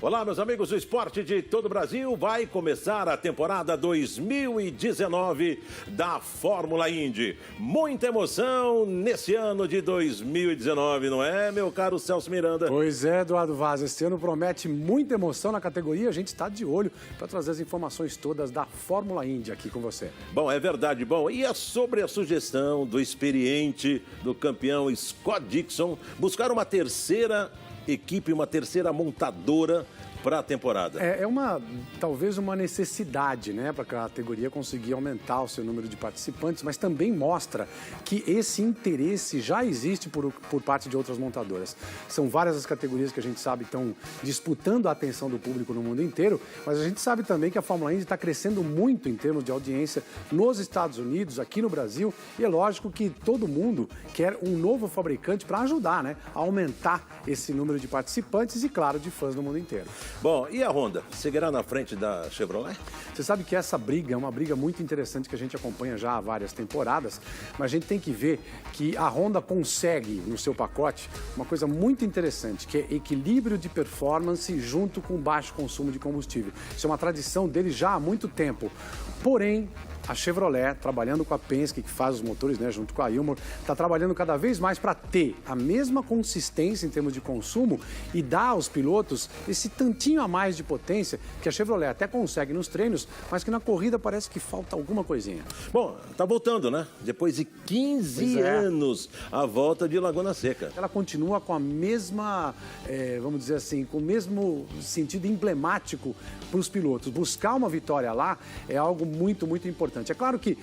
Olá, meus amigos do esporte de todo o Brasil. Vai começar a temporada 2019 da Fórmula Indy. Muita emoção nesse ano de 2019, não é, meu caro Celso Miranda? Pois é, Eduardo Vaz. Esse ano promete muita emoção na categoria. A gente está de olho para trazer as informações todas da Fórmula Indy aqui com você. Bom, é verdade. Bom, e é sobre a sugestão do experiente, do campeão Scott Dixon, buscar uma terceira equipe, uma terceira montadora para a temporada. Talvez uma necessidade, né, para a categoria conseguir aumentar o seu número de participantes, mas também mostra que esse interesse já existe por parte de outras montadoras. São várias as categorias que a gente sabe estão disputando a atenção do público no mundo inteiro, mas a gente sabe também que a Fórmula Indy está crescendo muito em termos de audiência nos Estados Unidos, aqui no Brasil, e é lógico que todo mundo quer um novo fabricante para ajudar, né, a aumentar esse número de participantes e, claro, de fãs no mundo inteiro. Bom, e a Honda? Seguirá na frente da Chevrolet? Você sabe que essa briga é uma briga muito interessante que a gente acompanha já há várias temporadas, mas a gente tem que ver que a Honda consegue, no seu pacote, uma coisa muito interessante, que é equilíbrio de performance junto com baixo consumo de combustível. Isso é uma tradição dele já há muito tempo. Porém, a Chevrolet, trabalhando com a Penske, que faz os motores, né, junto com a Ilmor, está trabalhando cada vez mais para ter a mesma consistência em termos de consumo e dar aos pilotos esse tantinho a mais de potência que a Chevrolet até consegue nos treinos, mas que na corrida parece que falta alguma coisinha. Bom, tá voltando, né? Depois de 15 anos, a volta de Laguna Seca. Ela continua com a mesma, vamos dizer assim, com o mesmo sentido emblemático para os pilotos. Buscar uma vitória lá é algo muito, muito importante. É claro que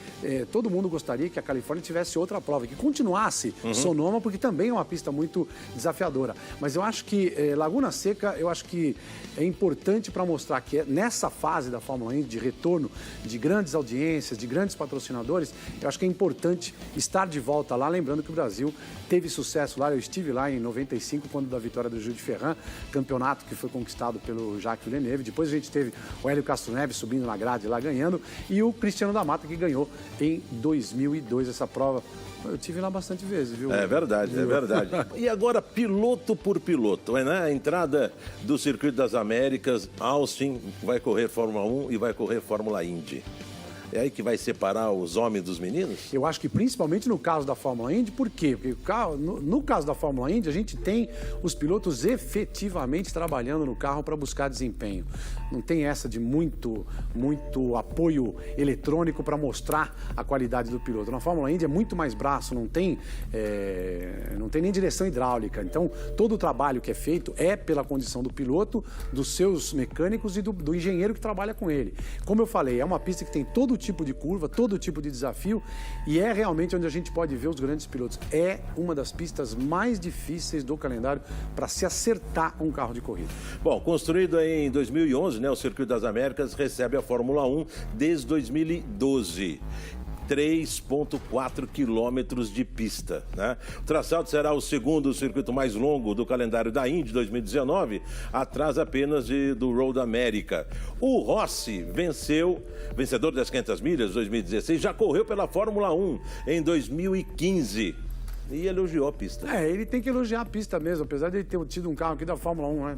todo mundo gostaria que a Califórnia tivesse outra prova, que continuasse Sonoma, porque também é uma pista muito desafiadora. Mas eu acho que Laguna Seca, eu acho que é importante para mostrar que nessa fase da Fórmula Indy, de retorno de grandes audiências, de grandes patrocinadores, eu acho que é importante estar de volta lá, lembrando que o Brasil teve sucesso lá. Eu estive lá em 95, quando da vitória do Gil de Ferran, campeonato que foi conquistado pelo Jacques Villeneuve. Depois a gente teve o Hélio Castro Neves subindo na grade lá ganhando, e o Cristiano da Mata, que ganhou em 2002 essa prova. Eu tive lá bastante vezes, viu? É verdade, é verdade. E agora, piloto por piloto, né? A entrada do Circuito das Américas, Austin vai correr Fórmula 1 e vai correr Fórmula Indy. É aí que vai separar os homens dos meninos? Eu acho que principalmente no caso da Fórmula Indy. Por quê? Porque no caso da Fórmula Indy, a gente tem os pilotos efetivamente trabalhando no carro para buscar desempenho. Não tem essa de muito apoio eletrônico para mostrar a qualidade do piloto. Na Fórmula Indy é muito mais braço, não tem nem direção hidráulica. Então, todo o trabalho que é feito é pela condição do piloto, dos seus mecânicos e do engenheiro que trabalha com ele. Como eu falei, é uma pista que tem todo tipo de curva, todo tipo de desafio, e é realmente onde a gente pode ver os grandes pilotos. É uma das pistas mais difíceis do calendário para se acertar um carro de corrida. Bom, construído em 2011, né, o Circuito das Américas recebe a Fórmula 1 desde 2012. 3,4 quilômetros de pista, né? O traçado será o segundo circuito mais longo do calendário da Indy 2019, atrás apenas do Road America. O Rossi vencedor das 500 milhas 2016, já correu pela Fórmula 1 em 2015. E elogiou a pista. Ele tem que elogiar a pista mesmo, apesar de ele ter tido um carro aqui da Fórmula 1, né?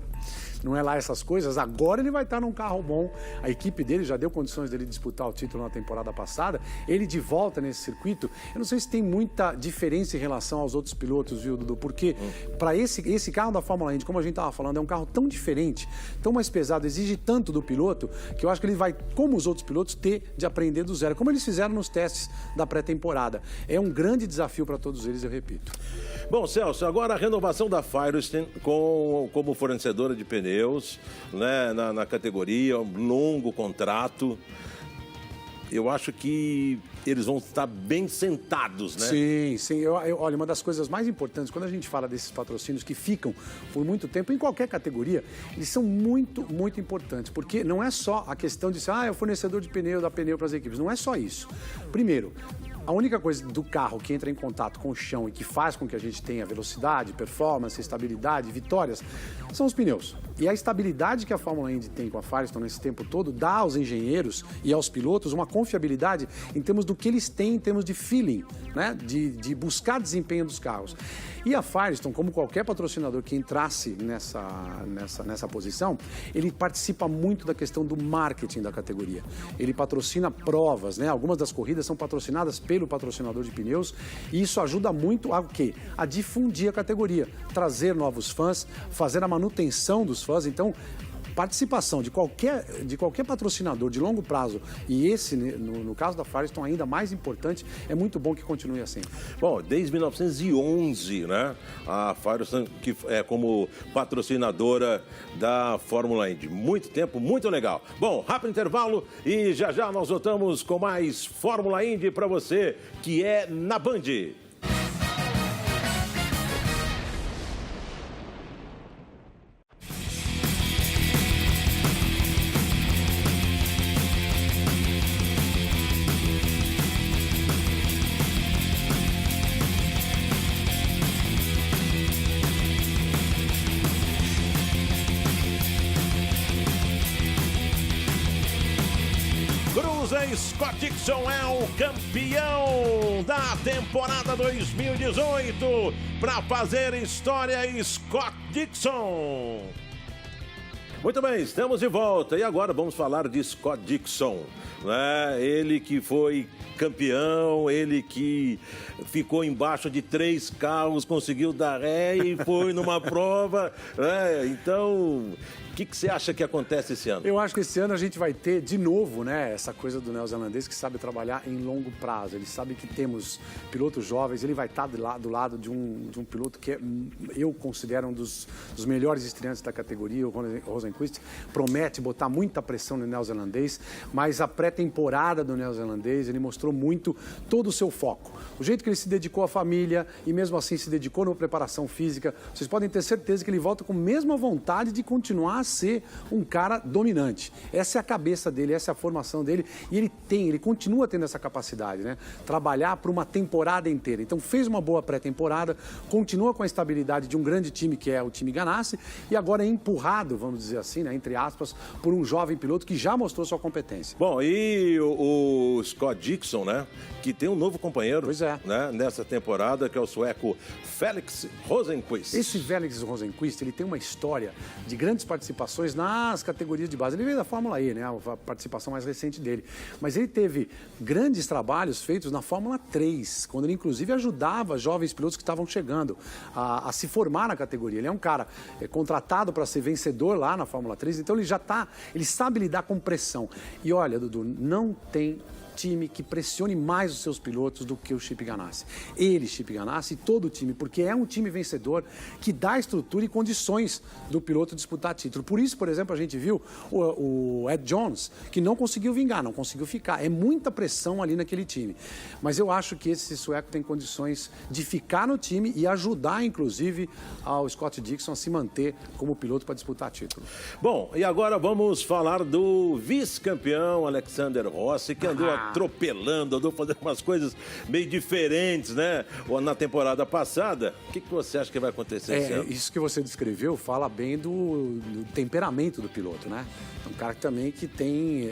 Não é lá essas coisas. Agora ele vai estar num carro bom. A equipe dele já deu condições dele disputar o título na temporada passada. Ele de volta nesse circuito, eu não sei se tem muita diferença em relação aos outros pilotos, viu, Dudu? Porque para esse carro da Fórmula Indy, como a gente estava falando, é um carro tão diferente, tão mais pesado, exige tanto do piloto, que eu acho que ele vai, como os outros pilotos, ter de aprender do zero, como eles fizeram nos testes da pré-temporada. É um grande desafio para todos eles, eu repito. Bom, Celso, agora a renovação da Firestone como fornecedora de pneus, né, na categoria, um longo contrato. Eu acho que eles vão estar bem sentados, né? Sim. Olha, uma das coisas mais importantes, quando a gente fala desses patrocínios que ficam por muito tempo, em qualquer categoria, eles são muito, muito importantes. Porque não é só a questão de ser, é o fornecedor de pneu, dá pneu para as equipes. Não é só isso. Primeiro, A única coisa do carro que entra em contato com o chão e que faz com que a gente tenha velocidade, performance, estabilidade, vitórias, são os pneus. E a estabilidade que a Fórmula Indy tem com a Firestone nesse tempo todo dá aos engenheiros e aos pilotos uma confiabilidade em termos do que eles têm em termos de feeling, né? De buscar desempenho dos carros. E a Firestone, como qualquer patrocinador que entrasse nessa posição, ele participa muito da questão do marketing da categoria. Ele patrocina provas, né? Algumas das corridas são patrocinadas pelo patrocinador de pneus e isso ajuda muito a quê? A difundir a categoria, trazer novos fãs, fazer a manutenção dos fãs. Então, participação de qualquer patrocinador de longo prazo, e esse, no caso da Firestone, ainda mais importante, é muito bom que continue assim. Bom, desde 1911, né, a Firestone que é como patrocinadora da Fórmula Indy. Muito tempo, muito legal. Bom, rápido intervalo e já já nós voltamos com mais Fórmula Indy para você, que é na Band. Scott Dixon é o campeão da temporada 2018. Para fazer história, Scott Dixon. Muito bem, estamos de volta e agora vamos falar de Scott Dixon, né? Ele que foi campeão, ele que ficou embaixo de 3 carros, conseguiu dar ré e foi numa prova, né? Então, o que você acha que acontece esse ano? Eu acho que esse ano a gente vai ter de novo, né, essa coisa do neozelandês que sabe trabalhar em longo prazo. Ele sabe que temos pilotos jovens, ele vai estar do lado de um piloto que eu considero um dos melhores estreantes da categoria, o Rosenqvist. Promete botar muita pressão no neozelandês, mas a pré-temporada do neozelandês, ele mostrou muito todo o seu foco. O jeito que ele se dedicou à família e mesmo assim se dedicou na preparação física, vocês podem ter certeza que ele volta com a mesma vontade de continuar a ser um cara dominante. Essa é a cabeça dele, essa é a formação dele e ele continua tendo essa capacidade, né? Trabalhar por uma temporada inteira. Então fez uma boa pré-temporada, continua com a estabilidade de um grande time que é o time Ganassi e agora é empurrado, vamos dizer assim, né, entre aspas, por um jovem piloto que já mostrou sua competência. Bom, e o Scott Dixon, né, que tem um novo companheiro, pois é, né, nessa temporada, que é o sueco Felix Rosenqvist. Esse Felix Rosenqvist, ele tem uma história de grandes participações nas categorias de base. Ele veio da Fórmula E, né, a participação mais recente dele. Mas ele teve grandes trabalhos feitos na Fórmula 3, quando ele inclusive ajudava jovens pilotos que estavam chegando a se formar na categoria. Ele é um cara contratado para ser vencedor lá na Fórmula 3, então ele sabe lidar com pressão. E olha, Dudu, não tem time que pressione mais os seus pilotos do que o Chip Ganassi. Ele, Chip Ganassi, e todo o time, porque é um time vencedor que dá estrutura e condições do piloto disputar título. Por isso, por exemplo, a gente viu o Ed Jones, que não conseguiu vingar, não conseguiu ficar. É muita pressão ali naquele time. Mas eu acho que esse sueco tem condições de ficar no time e ajudar, inclusive, ao Scott Dixon a se manter como piloto para disputar título. Bom, e agora vamos falar do vice-campeão Alexander Rossi, que andou atropelando, andou fazendo umas coisas meio diferentes, né? Na temporada passada. O que você acha que vai acontecer esse ano? Isso que você descreveu fala bem do temperamento do piloto, né? É um cara também que tem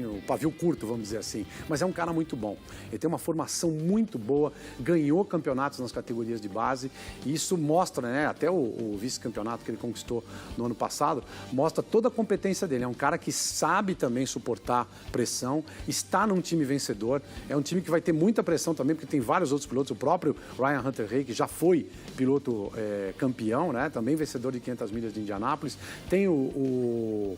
o pavio curto, vamos dizer assim. Mas é um cara muito bom. Ele tem uma formação muito boa, ganhou campeonatos nas categorias de base. E isso mostra, né? Até o vice-campeonato que ele conquistou no ano passado, mostra toda a competência dele. É um cara que sabe também suportar pressão, está num time vencedor. É um time que vai ter muita pressão também, porque tem vários outros pilotos. O próprio Ryan Hunter-Reay, que já foi piloto campeão, né? Também vencedor de 500 milhas de Indianápolis. Tem o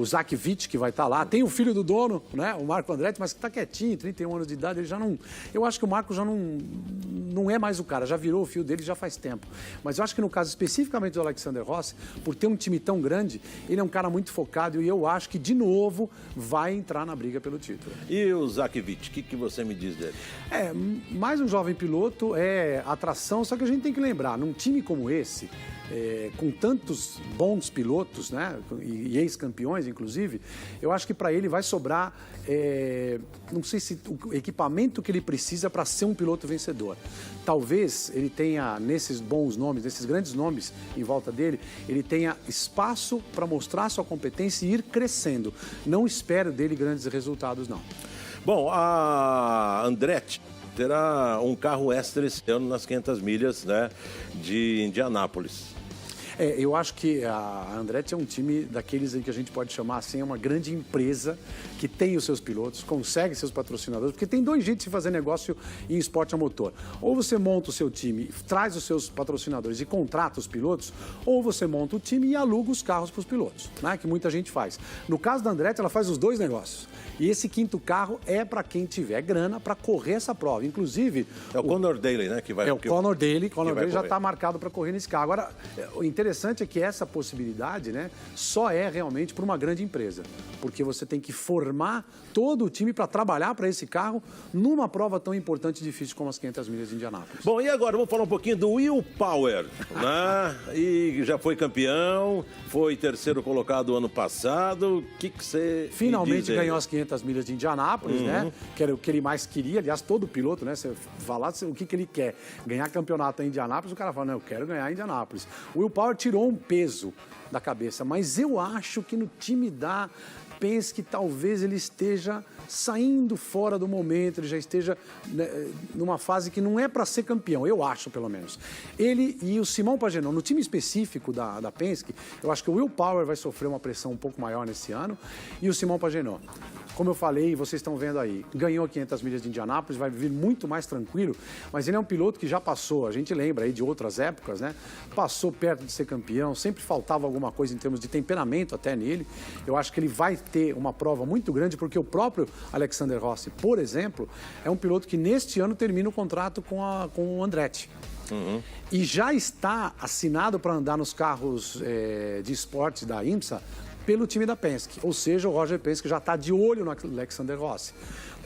Zach Witt, que vai estar lá. Tem o filho do dono, né? O Marco Andretti, mas que está quietinho, 31 anos de idade, ele já não... Eu acho que o Marco já não é mais o cara, já virou o fio dele já faz tempo. Mas eu acho que no caso especificamente do Alexander Rossi, por ter um time tão grande, ele é um cara muito focado e eu acho que, de novo, vai entrar na briga pelo título. E o Zach Witt, o que você me diz dele? Mais um jovem piloto, é atração, só que a gente tem que lembrar, num time como esse, com tantos bons pilotos, né, e ex-campeões, inclusive, eu acho que para ele vai sobrar, não sei se o equipamento que ele precisa para ser um piloto vencedor. Talvez ele tenha, nesses bons nomes, nesses grandes nomes em volta dele, ele tenha espaço para mostrar sua competência e ir crescendo. Não espero dele grandes resultados, não. Bom, a Andretti terá um carro extra esse ano nas 500 milhas, né, de Indianápolis. Eu acho que a Andretti é um time daqueles aí que a gente pode chamar assim, uma grande empresa que tem os seus pilotos, consegue seus patrocinadores, porque tem dois jeitos de fazer negócio em esporte a motor. Ou você monta o seu time, traz os seus patrocinadores e contrata os pilotos, ou você monta o time e aluga os carros para os pilotos, né, que muita gente faz. No caso da Andretti, ela faz os dois negócios. E esse quinto carro é para quem tiver grana para correr essa prova. Inclusive... É o Conor Daly, né? Que vai, é o Conor Daly. Conor Daly já está correr. marcado para correr nesse carro. Agora, o interessante é que essa possibilidade, né, só é realmente para uma grande empresa. Porque você tem que formar todo o time para trabalhar para esse carro numa prova tão importante e difícil como as 500 milhas de Indianápolis. Bom, e agora vamos falar um pouquinho do Will Power, né? E já foi campeão, foi terceiro colocado ano passado. O que você finalmente ganhou as 500 milhas de Indianápolis, né? Que era o que ele mais queria. Aliás, todo piloto, né? Você falar o que ele quer, ganhar campeonato em Indianápolis, o cara fala, não, eu quero ganhar em Indianápolis. O Will Power tirou um peso da cabeça, mas eu acho que no time da Penske talvez ele esteja saindo fora do momento, ele já esteja, né, numa fase que não é para ser campeão, eu acho pelo menos. Ele e o Simão Pagenaud, no time específico da Penske, eu acho que o Will Power vai sofrer uma pressão um pouco maior nesse ano e o Simão Pagenaud. Como eu falei, vocês estão vendo aí, ganhou 500 milhas de Indianápolis, vai vir muito mais tranquilo, mas ele é um piloto que já passou, a gente lembra aí de outras épocas, né? Passou perto de ser campeão, sempre faltava alguma coisa em termos de temperamento até nele. Eu acho que ele vai ter uma prova muito grande, porque o próprio Alexander Rossi, por exemplo, é um piloto que neste ano termina o contrato com o Andretti. E já está assinado para andar nos carros de esportes da IMSA pelo time da Penske, ou seja, o Roger Penske já está de olho no Alexander Rossi.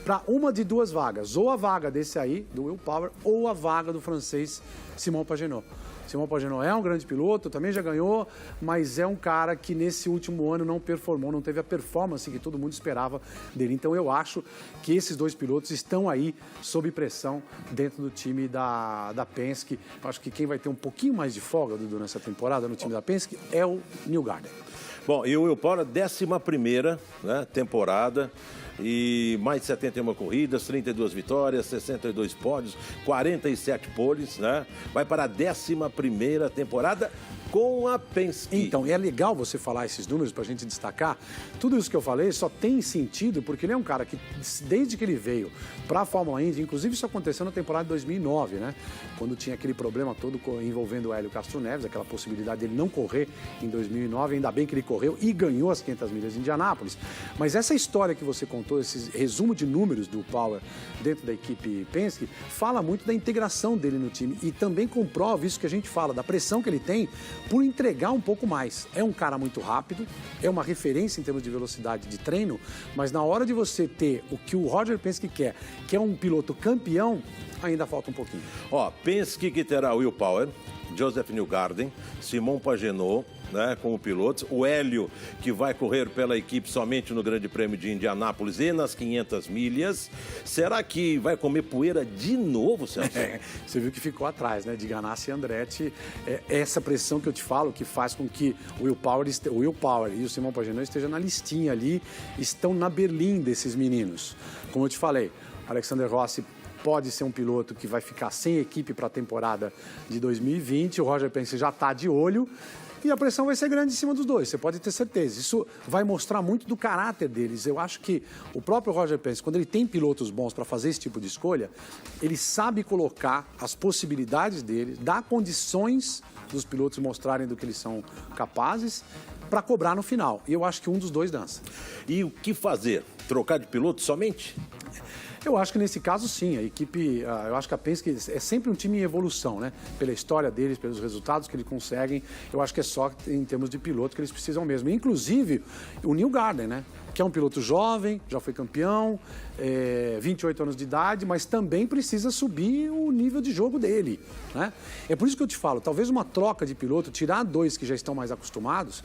Para uma de duas vagas, ou a vaga desse aí, do Will Power, ou a vaga do francês Simão Pagenaud. Simão Pagenaud é um grande piloto, também já ganhou, mas é um cara que nesse último ano não performou, não teve a performance que todo mundo esperava dele. Então eu acho que esses dois pilotos estão aí sob pressão dentro do time da Penske. Eu acho que quem vai ter um pouquinho mais de folga, Dudu, nessa temporada no time da Penske é o Newgarden. Bom, e o Will Power, 11ª, né, temporada, e mais de 71 corridas, 32 vitórias, 62 pódios, 47 poles, né? Vai para a 11ª temporada com a Penske. Então, é legal você falar esses números para a gente destacar. Tudo isso que eu falei só tem sentido porque ele é um cara que, desde que ele veio para a Fórmula Indy, inclusive isso aconteceu na temporada de 2009, né? Quando tinha aquele problema todo envolvendo o Hélio Castro Neves, aquela possibilidade dele não correr em 2009, ainda bem que ele correu e ganhou as 500 milhas de Indianápolis. Mas essa história que você contou, esse resumo de números do Power dentro da equipe Penske, fala muito da integração dele no time e também comprova isso que a gente fala, da pressão que ele tem por entregar um pouco mais. É um cara muito rápido, é uma referência em termos de velocidade de treino, mas na hora de você ter o que o Roger Penske quer, que é um piloto campeão, ainda falta um pouquinho. Ó, Penske que terá Will Power, Joseph Newgarden, Simão Pagenaud, né, como pilotos, o Hélio, que vai correr pela equipe somente no Grande Prêmio de Indianápolis e nas 500 milhas. Será que vai comer poeira de novo, Celso? Você viu que ficou atrás, né, de Ganassi e Andretti. Essa pressão que eu te falo, que faz com que o Will Power e o Simão Pagenaud estejam na listinha ali, estão na berlim desses meninos. Como eu te falei, Alexander Rossi pode ser um piloto que vai ficar sem equipe para a temporada de 2020. O Roger Penske já está de olho. E a pressão vai ser grande em cima dos dois, você pode ter certeza. Isso vai mostrar muito do caráter deles. Eu acho que o próprio Roger Penske, quando ele tem pilotos bons para fazer esse tipo de escolha, ele sabe colocar as possibilidades dele, dar condições dos pilotos mostrarem do que eles são capazes para cobrar no final. E eu acho que um dos dois dança. E o que fazer? Trocar de piloto somente? Eu acho que nesse caso, sim, a equipe, eu acho que a Penske é sempre um time em evolução, né? Pela história deles, pelos resultados que eles conseguem, eu acho que é só em termos de piloto que eles precisam mesmo. Inclusive, o Neil Garden, né? Que é um piloto jovem, já foi campeão, 28 anos de idade, mas também precisa subir o nível de jogo dele, né? É por isso que eu te falo, talvez uma troca de piloto, tirar dois que já estão mais acostumados,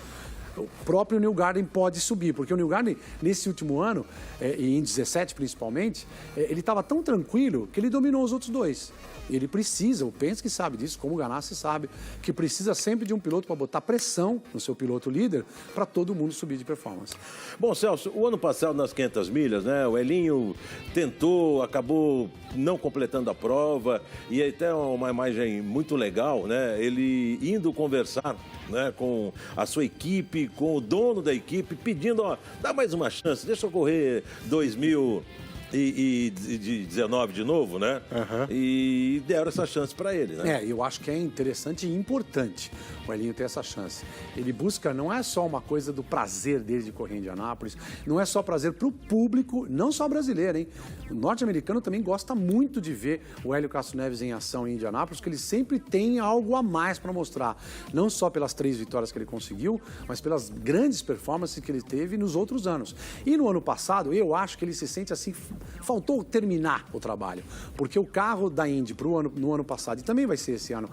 o próprio Neil Garden pode subir, porque o Neil Garden, nesse último ano, e em 17 principalmente, ele estava tão tranquilo que ele dominou os outros dois. Ele precisa, o Penske sabe disso, como o Ganassi sabe, que precisa sempre de um piloto para botar pressão no seu piloto líder para todo mundo subir de performance. Bom, Celso, o ano passado nas 500 milhas, né, o Elinho tentou, acabou não completando a prova e até uma imagem muito legal, né, ele indo conversar, né, com a sua equipe, com o dono da equipe, pedindo, ó, dá mais uma chance, deixa eu correr 2019 de novo, né? Uhum. E deram essa chance para ele, né? Eu acho que é interessante e importante o Elinho ter essa chance. Ele busca, não é só uma coisa do prazer dele de correr em Indianápolis, não é só prazer para o público, não só brasileiro, hein? O norte-americano também gosta muito de ver o Hélio Castro Neves em ação em Indianápolis, porque ele sempre tem algo a mais para mostrar. Não só pelas 3 vitórias que ele conseguiu, mas pelas grandes performances que ele teve nos outros anos. E no ano passado, eu acho que ele se sente assim, faltou terminar o trabalho, porque o carro da Indy no ano passado, e também vai ser esse ano,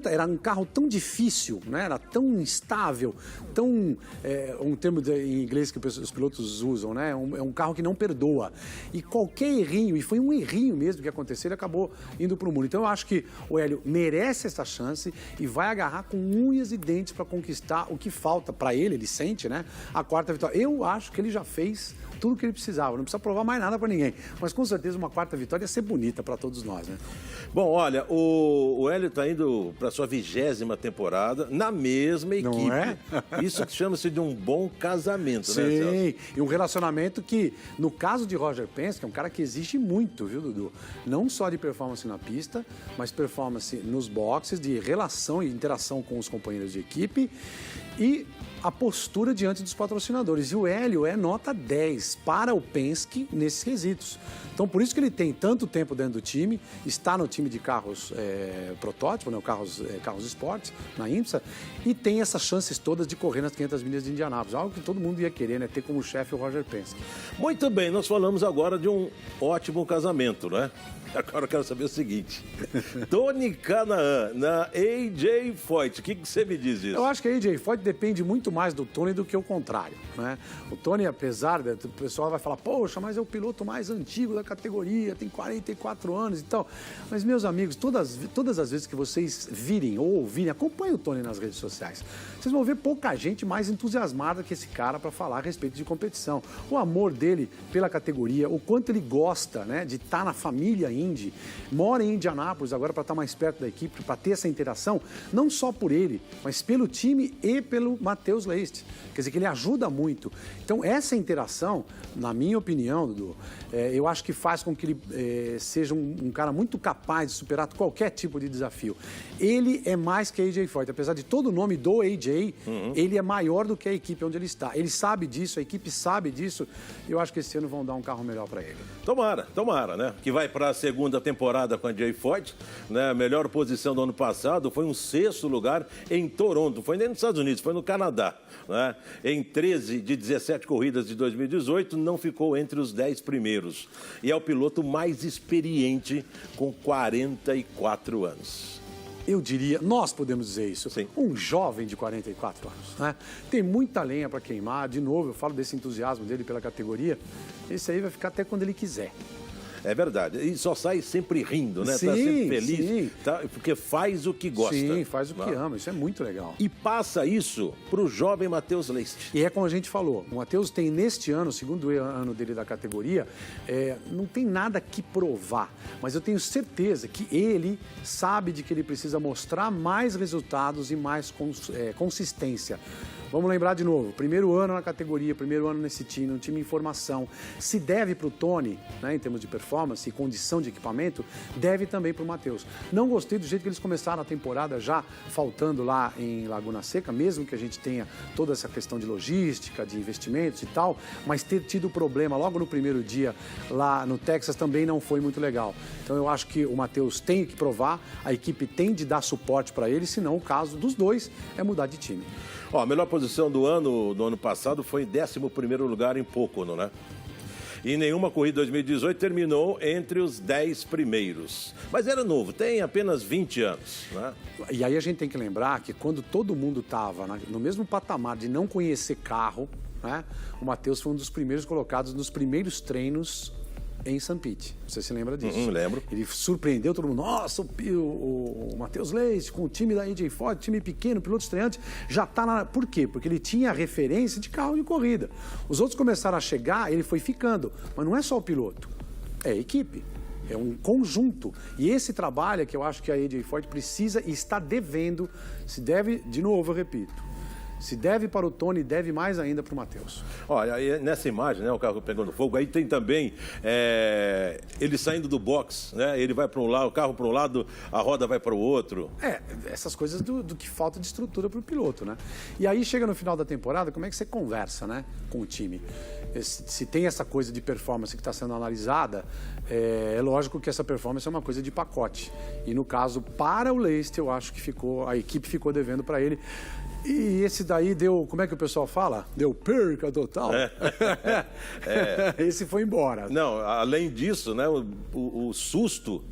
era um carro tão difícil, né? Era tão instável, tão, um termo em inglês que os pilotos usam, né? É um carro que não perdoa. E qualquer errinho, e foi um errinho mesmo que aconteceu, ele acabou indo para o muro. Então eu acho que o Hélio merece essa chance e vai agarrar com unhas e dentes para conquistar o que falta para ele sente, né? A 4ª vitória. Eu acho que ele já fez tudo que ele precisava, não precisa provar mais nada para ninguém, mas com certeza uma 4ª vitória ia ser bonita para todos nós, né? Bom, olha, o Hélio está indo para sua 20ª temporada na mesma equipe. Não é? Isso que chama-se de um bom casamento, sim, né, Celso? Sim, e um relacionamento que, no caso de Roger Penske, é um cara que exige muito, viu, Dudu? Não só de performance na pista, mas performance nos boxes, de relação e interação com os companheiros de equipe e a postura diante dos patrocinadores. E o Hélio é nota 10 para o Penske nesses quesitos. Então, por isso que ele tem tanto tempo dentro do time, está no time de carros protótipo, né, carros esportes, na IMSA, e tem essas chances todas de correr nas 500 milhas de Indianápolis. Algo que todo mundo ia querer, né? Ter como chefe o Roger Penske. Muito bem, nós falamos agora de um ótimo casamento, né? Agora eu quero saber o seguinte. Tony Kanaan, na AJ Foyt, o que você me diz disso? Eu acho que a AJ Foyt depende muito mais do Tony do que o contrário, né? O Tony, apesar de... O pessoal vai falar, poxa, mas é o piloto mais antigo da categoria, tem 44 anos e tal. Mas, meus amigos, todas as vezes que vocês virem ou ouvirem, acompanhem o Tony nas redes sociais. Vocês vão ver pouca gente mais entusiasmada que esse cara para falar a respeito de competição. O amor dele pela categoria, o quanto ele gosta, né, de estar na família Indy, mora em Indianápolis agora para estar mais perto da equipe, para ter essa interação, não só por ele, mas pelo time e pelo Matheus Leist. Quer dizer, que ele ajuda muito. Então, essa interação, na minha opinião, Dudu, eu acho que faz com que ele seja um cara muito capaz de superar qualquer tipo de desafio. Ele é mais que a AJ Foyt. Apesar de todo o nome do AJ, ele é maior do que a equipe onde ele está. Ele sabe disso, a equipe sabe disso. Eu acho que esse ano vão dar um carro melhor para ele. Tomara, né? Que vai para a 2ª temporada com a AJ Foyt, né? A melhor posição do ano passado foi um 6º lugar em Toronto. Foi nem nos Estados Unidos, foi no Canadá, né? Em 13 de 17 corridas de 2018, não ficou entre os 10 primeiros. E é o piloto mais experiente com 44 anos. Eu diria, nós podemos dizer isso, sim, um jovem de 44 anos, né? Tem muita lenha para queimar, de novo, eu falo desse entusiasmo dele pela categoria, esse aí vai ficar até quando ele quiser. É verdade. E só sai sempre rindo, né? Sim, tá sempre feliz. Sim. Tá? Porque faz o que gosta. Sim, faz o que ama. Isso é muito legal. E passa isso para o jovem Matheus Leist. E é como a gente falou, o Matheus tem neste ano, o 2º ano dele da categoria, não tem nada que provar. Mas eu tenho certeza que ele sabe de que ele precisa mostrar mais resultados e mais consistência. Vamos lembrar de novo, primeiro ano na categoria, primeiro ano nesse time, um time em formação. Se deve para o Tony, né, em termos de performance e condição de equipamento, deve também para o Matheus. Não gostei do jeito que eles começaram a temporada já faltando lá em Laguna Seca, mesmo que a gente tenha toda essa questão de logística, de investimentos e tal, mas ter tido problema logo no primeiro dia lá no Texas também não foi muito legal. Então eu acho que o Matheus tem que provar, a equipe tem de dar suporte para ele, senão o caso dos dois é mudar de time. Ó, a melhor posição do ano passado foi em 11º lugar em Pocono, né? E nenhuma corrida 2018 terminou entre os 10 primeiros. Mas era novo, tem apenas 20 anos, né? E aí a gente tem que lembrar que quando todo mundo estava no mesmo patamar de não conhecer carro, né, o Matheus foi um dos primeiros colocados nos primeiros treinos em St. Pete. Você se lembra disso? Lembro. Ele surpreendeu todo mundo. Nossa, o Matheus Leite, com o time da AJ Foyt, time pequeno, piloto estreante, já está na... Por quê? Porque ele tinha referência de carro de corrida. Os outros começaram a chegar, ele foi ficando. Mas não é só o piloto, é a equipe. É um conjunto. E esse trabalho é que eu acho que a AJ Foyt precisa e está devendo, se deve, de novo, eu repito, se deve para o Tony, deve mais ainda para o Matheus. Olha, aí nessa imagem, né, o carro pegando fogo, aí tem também ele saindo do box, né? Ele vai para um lado, o carro para um lado, a roda vai para o outro. Essas coisas do que falta de estrutura para o piloto, né? E aí chega no final da temporada, como é que você conversa, né, com o time? Se tem essa coisa de performance que está sendo analisada, é lógico que essa performance é uma coisa de pacote. E no caso, para o Leist, eu acho que a equipe ficou devendo para ele. E esse daí deu, como é que o pessoal fala? Deu perca total. Esse foi embora. Não, além disso, né, o susto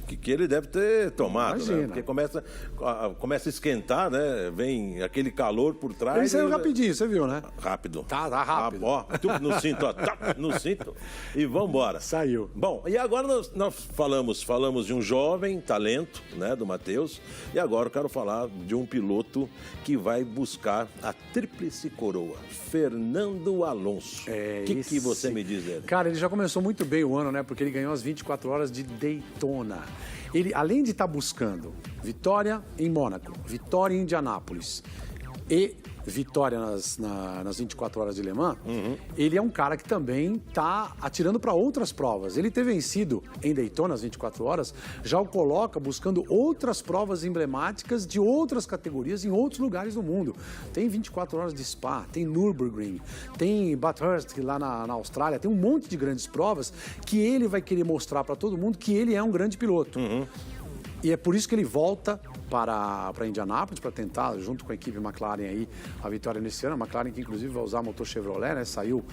que ele deve ter tomado, né? Porque começa a esquentar, né? Vem aquele calor por trás. Ele saiu rapidinho, você viu, né? Rápido. Tá rápido. Ó, no cinto, ó, no cinto e vambora. Saiu. Bom, e agora nós falamos de um jovem talento, né, do Matheus, e agora eu quero falar de um piloto que vai buscar a tríplice coroa, Fernando Alonso. O que você me diz dele? Cara, ele já começou muito bem o ano, né? Porque ele ganhou as 24 horas de Daytona. Ele, além de estar buscando vitória em Mônaco, vitória em Indianápolis e vitória nas 24 horas de Le Mans, ele é um cara que também está atirando para outras provas. Ele ter vencido em Daytona as 24 horas já o coloca buscando outras provas emblemáticas de outras categorias em outros lugares do mundo. Tem 24 horas de Spa, tem Nürburgring, tem Bathurst lá na Austrália, tem um monte de grandes provas que ele vai querer mostrar para todo mundo que ele é um grande piloto. E é por isso que ele volta para Indianápolis para tentar, junto com a equipe McLaren aí, a vitória nesse ano. A McLaren que inclusive vai usar motor Chevrolet, né? Saiu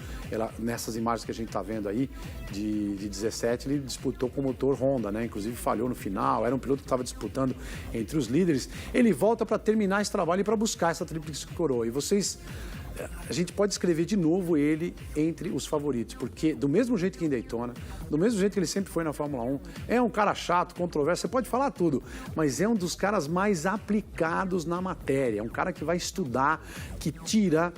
nessas imagens que a gente está vendo aí de 17, ele disputou com o motor Honda, né? Inclusive falhou no final, era um piloto que estava disputando entre os líderes. Ele volta para terminar esse trabalho e para buscar essa tríplice coroa. E a gente pode escrever de novo ele entre os favoritos, porque do mesmo jeito que em Daytona, do mesmo jeito que ele sempre foi na Fórmula 1, é um cara chato, controverso, você pode falar tudo, mas é um dos caras mais aplicados na matéria, é um cara que vai estudar, que tira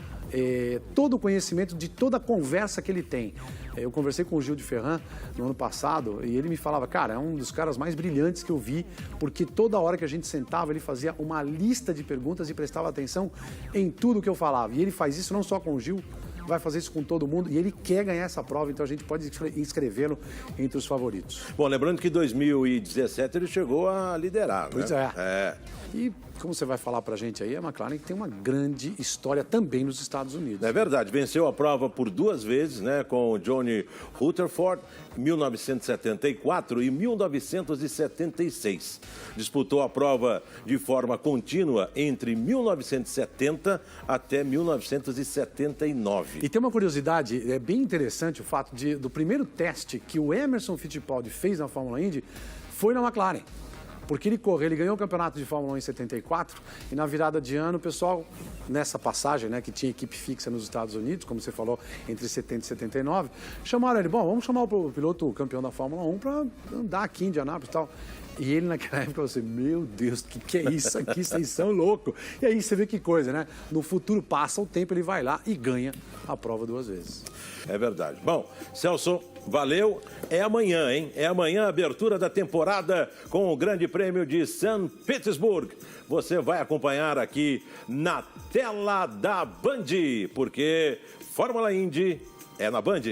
todo o conhecimento de toda a conversa que ele tem. Eu conversei com o Gil de Ferran no ano passado e ele me falava, cara, é um dos caras mais brilhantes que eu vi, porque toda hora que a gente sentava, ele fazia uma lista de perguntas e prestava atenção em tudo que eu falava. E ele faz isso não só com o Gil, vai fazer isso com todo mundo e ele quer ganhar essa prova, então a gente pode inscrevê-lo entre os favoritos. Bom, lembrando que em 2017 ele chegou a liderar, pois né? E como você vai falar pra gente aí, a McLaren tem uma grande história também nos Estados Unidos. É verdade, venceu a prova por 2 vezes, né, com o Johnny Rutherford, 1974 e 1976. Disputou a prova de forma contínua entre 1970 até 1979. E tem uma curiosidade, é bem interessante o fato do primeiro teste que o Emerson Fittipaldi fez na Fórmula Indy foi na McLaren. Porque ele ganhou o campeonato de Fórmula 1 em 74 e na virada de ano o pessoal, nessa passagem, né, que tinha equipe fixa nos Estados Unidos, como você falou, entre 70 e 79, chamaram ele, bom, vamos chamar o piloto campeão da Fórmula 1 para andar aqui em Indianápolis e tal. E ele naquela época falou assim, meu Deus, o que é isso aqui? Vocês são loucos. E aí você vê que coisa, né? No futuro passa o tempo, ele vai lá e ganha a prova 2 vezes. É verdade. Bom, Celso, valeu. É amanhã, hein? É amanhã a abertura da temporada com o Grande Prêmio de São Petersburgo. Você vai acompanhar aqui na tela da Band, porque Fórmula Indy é na Band.